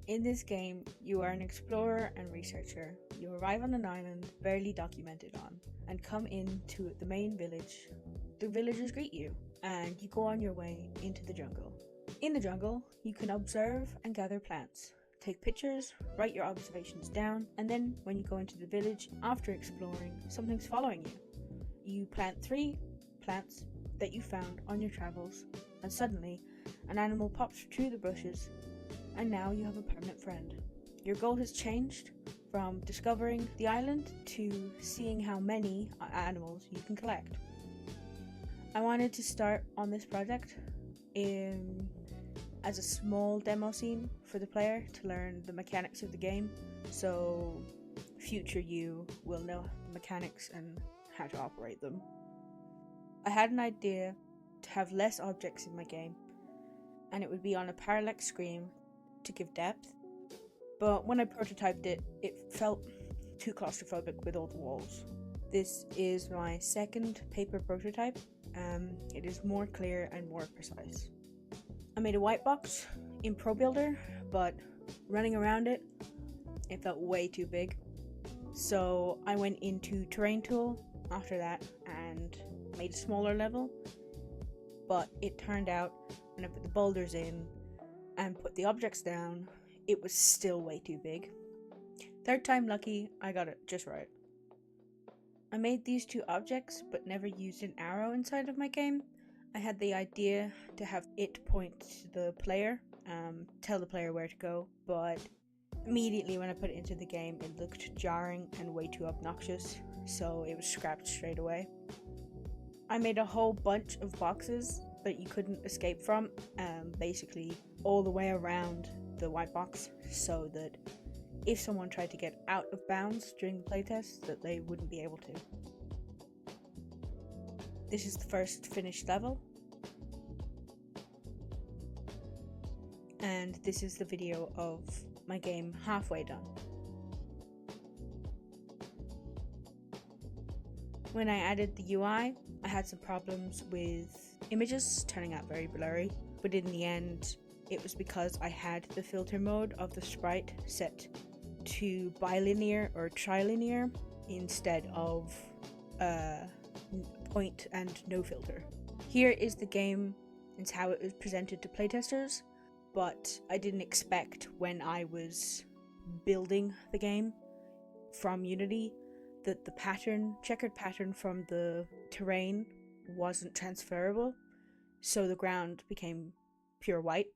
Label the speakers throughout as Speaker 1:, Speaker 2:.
Speaker 1: In this game, you are an explorer and researcher. You arrive on an island barely documented on and come into the main village. The villagers greet you and you go on your way into the jungle. In the jungle, you can observe and gather plants, take pictures, write your observations down, and then when you go into the village after exploring, something's following you. You plant 3 plants that you found on your travels, and suddenly an animal pops through the bushes, and now you have a permanent friend. Your goal has changed from discovering the island to seeing how many animals you can collect. I wanted to start on this project as a small demo scene for the player to learn the mechanics of the game, so future you will know the mechanics and how to operate them. I had an idea to have less objects in my game, and it would be on a parallax screen to give depth, but when I prototyped it, it felt too claustrophobic with all the walls. This is my second paper prototype. It is more clear and more precise. I made a white box in ProBuilder, but running around it felt way too big. So I went into Terrain Tool after that and made a smaller level, but it turned out when I put the boulders in and put the objects down, it was still way too big. Third time lucky, I got it just right. I made these 2 objects but never used an arrow inside of my game. I had the idea to have it point to the player, tell the player where to go, but immediately when I put it into the game it looked jarring and way too obnoxious, so it was scrapped straight away. I made a whole bunch of boxes that you couldn't escape from, basically all the way around the white box, so that if someone tried to get out of bounds during the playtest, that they wouldn't be able to. This is the first finished level, and this is the video of my game halfway done. When I added the UI, I had some problems with images turning out very blurry, but in the end, it was because I had the filter mode of the sprite set to bilinear or trilinear instead of point and no filter. Here is the game and how it was presented to playtesters, but I didn't expect when I was building the game from Unity that the checkered pattern from the terrain wasn't transferable, so the ground became pure white.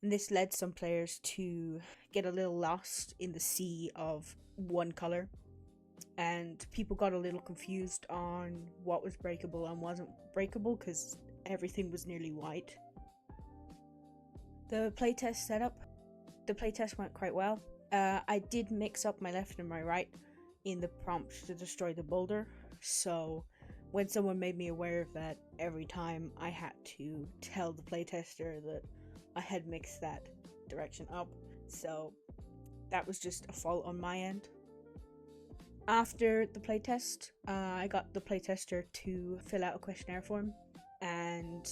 Speaker 1: And this led some players to get a little lost in the sea of one color, and people got a little confused on what was breakable and wasn't breakable because everything was nearly white. The playtest went quite well. I did mix up my left and my right in the prompt to destroy the boulder, so when someone made me aware of that, every time I had to tell the playtester that I had mixed that direction up, so that was just a fault on my end. After the playtest, I got the playtester to fill out a questionnaire form, and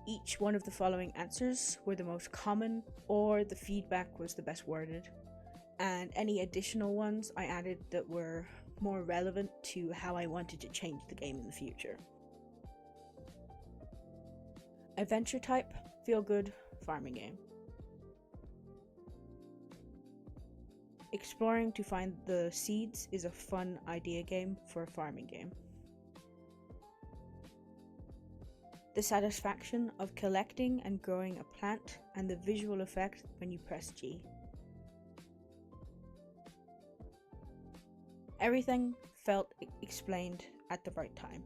Speaker 1: each one of the following answers were the most common, or the feedback was the best worded, and any additional ones I added that were more relevant to how I wanted to change the game in the future. Adventure type, feel good, farming game. Exploring to find the seeds is a fun idea game for a farming game. The satisfaction of collecting and growing a plant and the visual effect when you press G. Everything felt explained at the right time.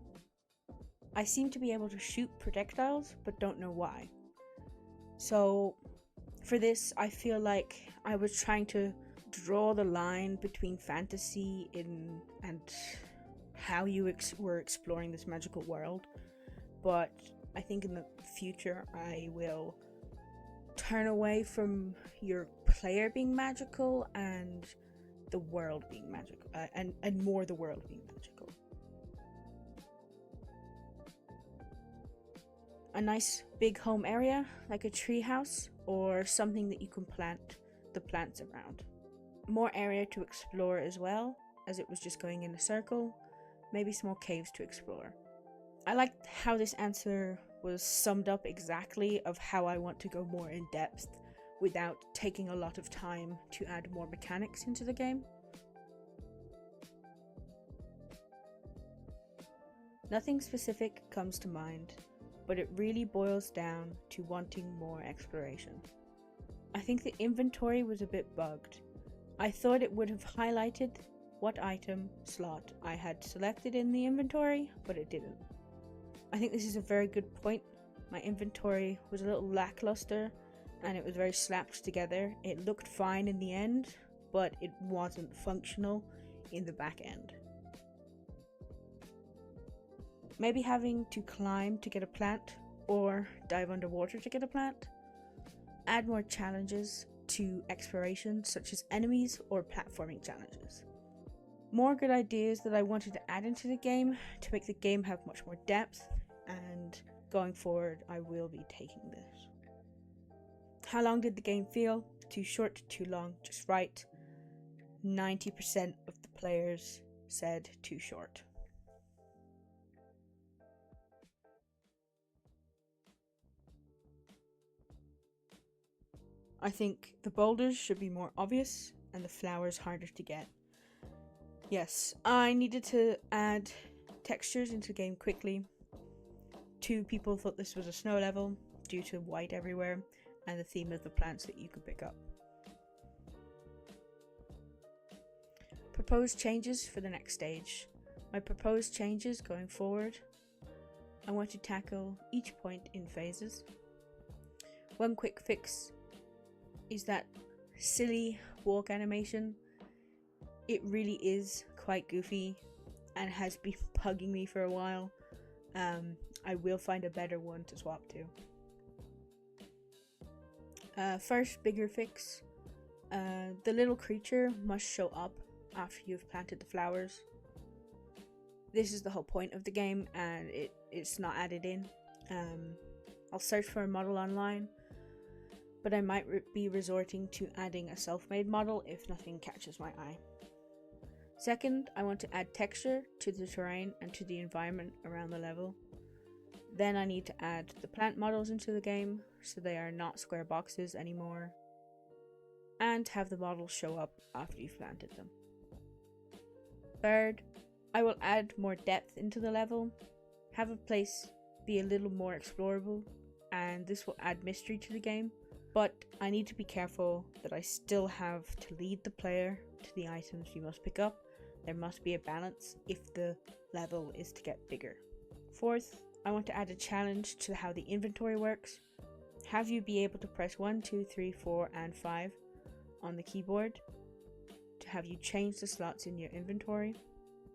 Speaker 1: I seem to be able to shoot projectiles, but don't know why. So for this, I feel like I was trying to draw the line between fantasy and how you were exploring this magical world, but I think in the future I will turn away from your player being magical and the world being magical, and more the world being magical. A nice big home area like a tree house or something that you can plant the plants around. More area to explore as well, as it was just going in a circle, maybe small caves to explore. I liked how this answer was summed up exactly of how I want to go more in depth without taking a lot of time to add more mechanics into the game. Nothing specific comes to mind, but it really boils down to wanting more exploration. I think the inventory was a bit bugged. I thought it would have highlighted what item slot I had selected in the inventory, but it didn't. I think this is a very good point. My inventory was a little lackluster and it was very slapped together. It looked fine in the end, but it wasn't functional in the back end. Maybe having to climb to get a plant or dive underwater to get a plant. Add more challenges to exploration, such as enemies or platforming challenges. More good ideas that I wanted to add into the game to make the game have much more depth, and going forward I will be taking this. How long did the game feel? Too short, too long, just right. 90% of the players said too short. I think the boulders should be more obvious and the flowers harder to get. Yes, I needed to add textures into the game quickly. 2 people thought this was a snow level due to white everywhere and the theme of the plants that you could pick up. Proposed changes for the next stage. My proposed changes going forward. I want to tackle each point in phases. One quick fix is that silly walk animation. It really is quite goofy and has been bugging me for a while. I will find a better one to swap to. First bigger fix. The little creature must show up after you've planted the flowers. This is the whole point of the game and it's not added in. I'll search for a model online, but I might be resorting to adding a self-made model if nothing catches my eye. Second, I want to add texture to the terrain and to the environment around the level. Then I need to add the plant models into the game so they are not square boxes anymore, and have the models show up after you've planted them. Third, I will add more depth into the level, have a place be a little more explorable, and this will add mystery to the game. But I need to be careful that I still have to lead the player to the items you must pick up. There must be a balance if the level is to get bigger. Fourth, I want to add a challenge to how the inventory works. Have you be able to press 1, 2, 3, 4, and 5 on the keyboard to have you change the slots in your inventory,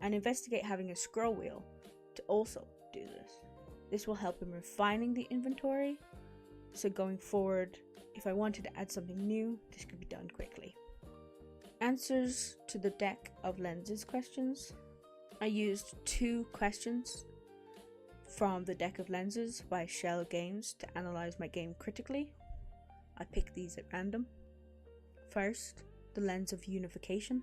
Speaker 1: and investigate having a scroll wheel to also do this. This will help in refining the inventory, so going forward, if I wanted to add something new, this could be done quickly. Answers to the deck of lenses questions. I used 2 questions from the deck of lenses by Shell Games to analyze my game critically. I picked these at random. First, the lens of unification.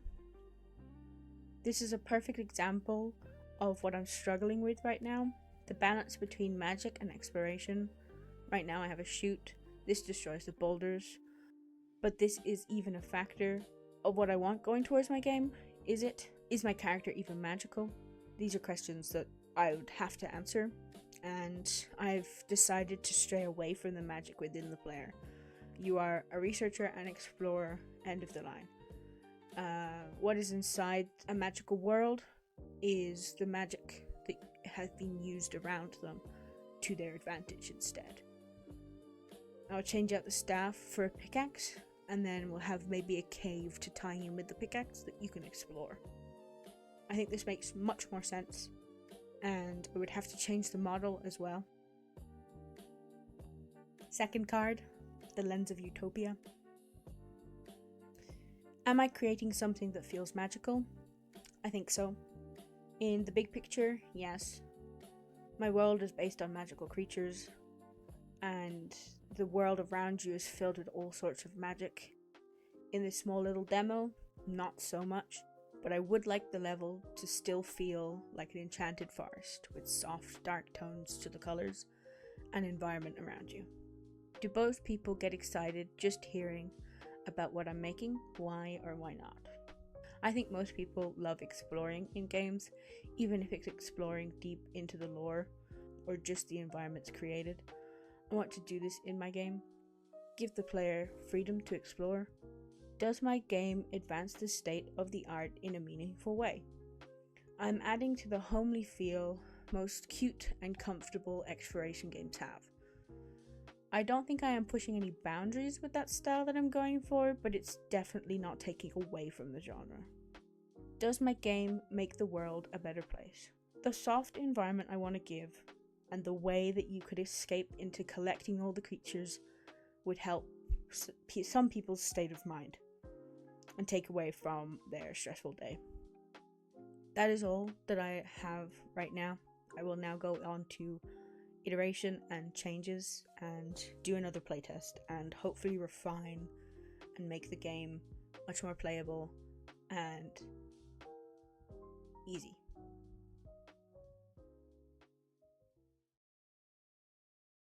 Speaker 1: This is a perfect example of what I'm struggling with right now. The balance between magic and exploration. Right now I have a shoot. This destroys the boulders. But this is even a factor of what I want going towards my game. Is my character even magical? These are questions that I would have to answer, and I've decided to stray away from the magic within the player. You are a researcher and explorer, end of the line. What is inside a magical world is the magic that has been used around them to their advantage instead. I'll change out the staff for a pickaxe, and then we'll have maybe a cave to tie in with the pickaxe that you can explore. I think this makes much more sense, and I would have to change the model as well. Second card, the Lens of Utopia. Am I creating something that feels magical? I think so. In the big picture, yes. My world is based on magical creatures. and the world around you is filled with all sorts of magic. In this small little demo, not so much, but I would like the level to still feel like an enchanted forest with soft, dark tones to the colors and environment around you. Do both people get excited just hearing about what I'm making? Why or why not? I think most people love exploring in games, even if it's exploring deep into the lore or just the environments created. I want to do this in my game. Give the player freedom to explore. Does my game advance the state of the art in a meaningful way? I'm adding to the homely feel most cute and comfortable exploration games have. I don't think I am pushing any boundaries with that style that I'm going for, but it's definitely not taking away from the genre. Does my game make the world a better place? The soft environment I want to give, and the way that you could escape into collecting all the creatures, would help some people's state of mind and take away from their stressful day. That is all that I have right now. I will now go on to iteration and changes and do another playtest and hopefully refine and make the game much more playable and easy.